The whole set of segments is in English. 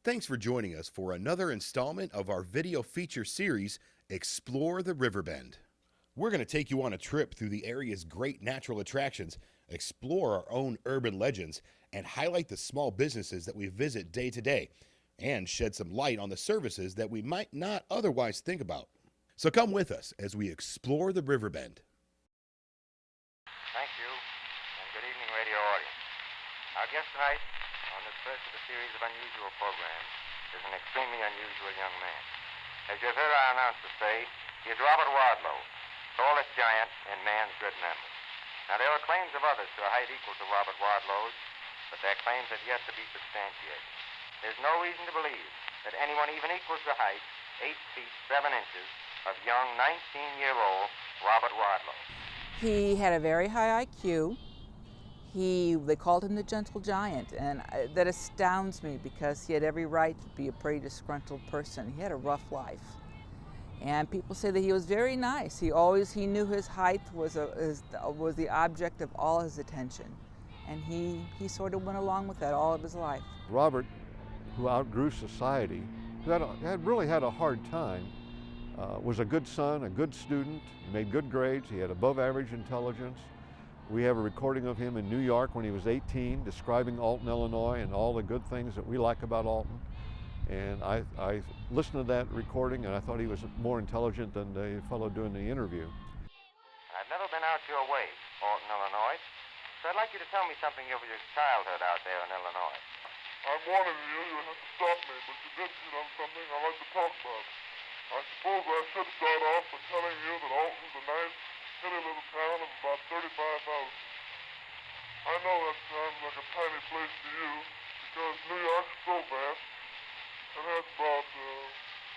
Thanks for joining us for another installment of our video feature series, Explore the RiverBend. We're going to take you on a trip through the area's great natural attractions, explore our own urban legends, and highlight the small businesses that we visit day to day, and shed some light on the services that we might not otherwise think about. So come with us as we explore the RiverBend. Thank you, and good evening, radio audience. Our guest tonight on this first of a series of unusual programs is an extremely unusual young man. As you've heard our announcer say, he is Robert Wadlow, tallest giant in man's good memory. Now, there are claims of others to a height equal to Robert Wadlow's, but their claims have yet to be substantiated. There's no reason to believe that anyone even equals the height, 8 feet 7 inches, of young 19-year-old Robert Wadlow. He had a very high IQ. They called him the gentle giant, and that astounds me because he had every right to be a pretty disgruntled person. He had a rough life. And people say that he was very nice. He knew his height was the object of all his attention. And he sort of went along with that all of his life. Robert, who outgrew society, who really had a hard time, was a good son, a good student, made good grades, he had above average intelligence. We have a recording of him in New York when he was 18, describing Alton, Illinois, and all the good things that we like about Alton. And I listened to that recording, and I thought he was more intelligent than the fellow doing the interview. I've never been out your way, Alton, Illinois, so I'd like you to tell me something of your childhood out there in Illinois. I'm warning you, you'll have to stop me, but you did hit on something I'd like to talk about. I suppose I should start off by telling you that Alton's a nice, hilly little town of about 35,000. I know that sounds like a tiny place to you, because New York's so vast and has about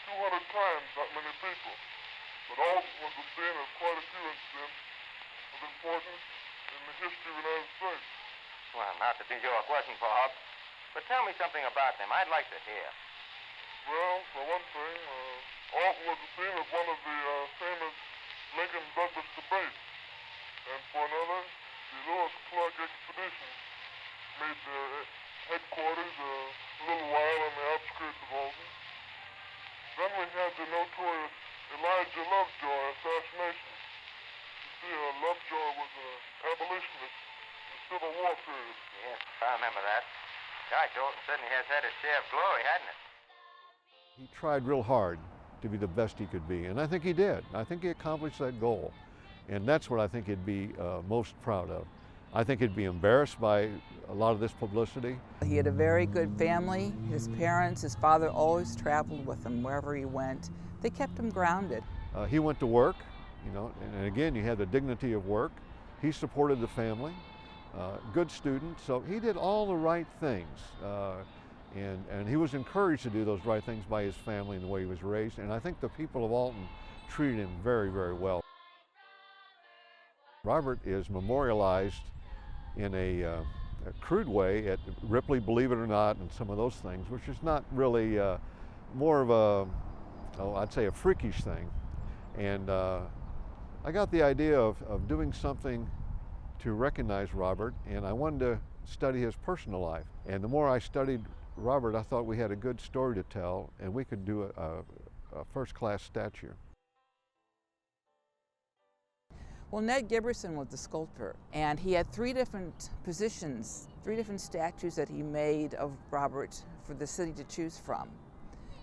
200 times that many people. But Alton was the scene of quite a few incidents of importance in the history of the United States. Well, not to beat your question, Bob, but tell me something about them. I'd like to hear. Well, for one thing, Alton was the scene of one of the famous Lincoln-Douglas debates. And for another, the Lewis-Clark expedition made their headquarters a little while on the outskirts of Alton. Then we had the notorious Elijah Lovejoy assassination. You see, Lovejoy was an abolitionist in the Civil War period. Yes, I remember that. Gosh, Alton certainly has had his share of glory, hasn't it? He tried real hard to be the best he could be, and I think he did. I think he accomplished that goal, and that's what I think he'd be most proud of. I think he'd be embarrassed by a lot of this publicity. He had a very good family. His parents, his father always traveled with him wherever he went. They kept him grounded. He went to work, and again, you had the dignity of work. He supported the family, good student, so he did all the right things. And he was encouraged to do those right things by his family and the way he was raised, and I think the people of Alton treated him very, very well. Robert is memorialized in a crude way at Ripley, believe it or not, and some of those things, which is not really more of I'd say a freakish thing. And I got the idea of doing something to recognize Robert, and I wanted to study his personal life. And the more I studied Robert, I thought we had a good story to tell, and we could do a first-class statue. Well, Ned Giberson was the sculptor, and he had 3 different positions, 3 different statues that he made of Robert for the city to choose from.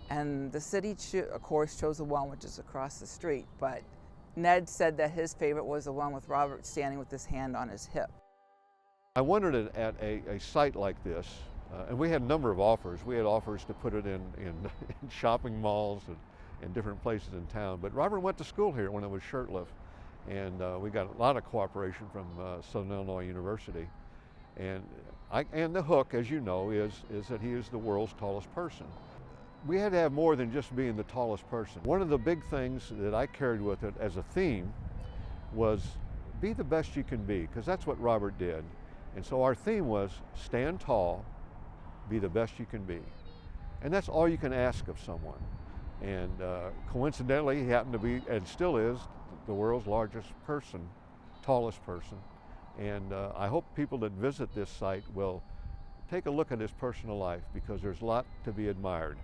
And the city, of course, chose the one which is across the street, but Ned said that his favorite was the one with Robert standing with his hand on his hip. I wanted it at a site like this, and we had a number of offers. We had offers to put it in shopping malls and different places in town, but Robert went to school here when it was Shirtliff, and we got a lot of cooperation from Southern Illinois University. And the hook, as you know, is that he is the world's tallest person. We had to have more than just being the tallest person. One of the big things that I carried with it as a theme was be the best you can be, because that's what Robert did. And so our theme was stand tall, be the best you can be. And that's all you can ask of someone. And coincidentally, he happened to be, and still is, the world's largest person, tallest person. And I hope people that visit this site will take a look at his personal life because there's a lot to be admired.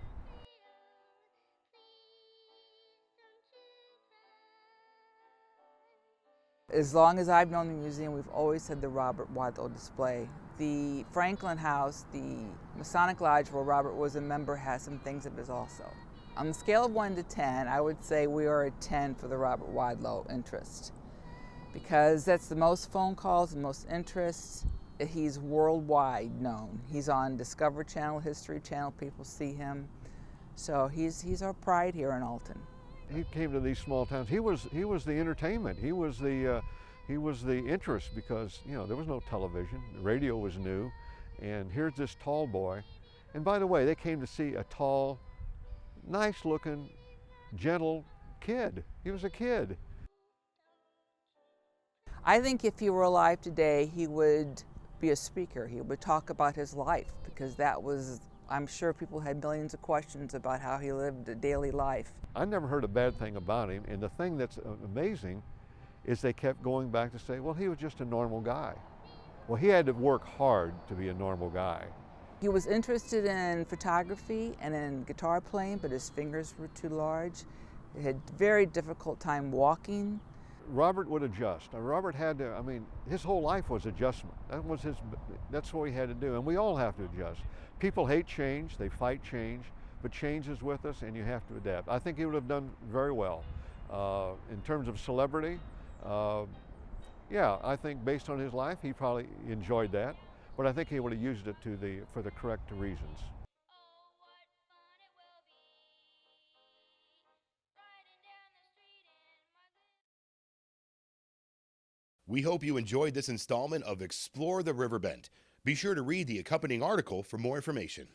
As long as I've known the museum, we've always had the Robert Wadlow display. The Franklin House, the Masonic Lodge where Robert was a member, has some things of his also. On the scale of 1 to 10, I would say we are a 10 for the Robert Wadlow interest, because that's the most phone calls, the most interest. He's worldwide known. He's on Discovery Channel, History Channel, people see him. So he's our pride here in Alton. He came to these small towns. He was the entertainment. He was the interest, because there was no television. The radio was new, and here's this tall boy. And by the way, they came to see a tall, nice-looking, gentle kid. He was a kid. I think if he were alive today, he would be a speaker. He would talk about his life, because that was, I'm sure people had millions of questions about how he lived a daily life. I never heard a bad thing about him, and the thing that's amazing is they kept going back to say, well, he was just a normal guy. Well, he had to work hard to be a normal guy. He was interested in photography and in guitar playing, but his fingers were too large. He had a very difficult time walking. Robert would adjust. Robert had to, his whole life was adjustment. That's what he had to do, and we all have to adjust. People hate change, they fight change, but change is with us and you have to adapt. I think he would have done very well. In terms of celebrity, yeah, I think based on his life, he probably enjoyed that, but I think he would have used it for the correct reasons. We hope you enjoyed this installment of Explore the RiverBend. Be sure to read the accompanying article for more information.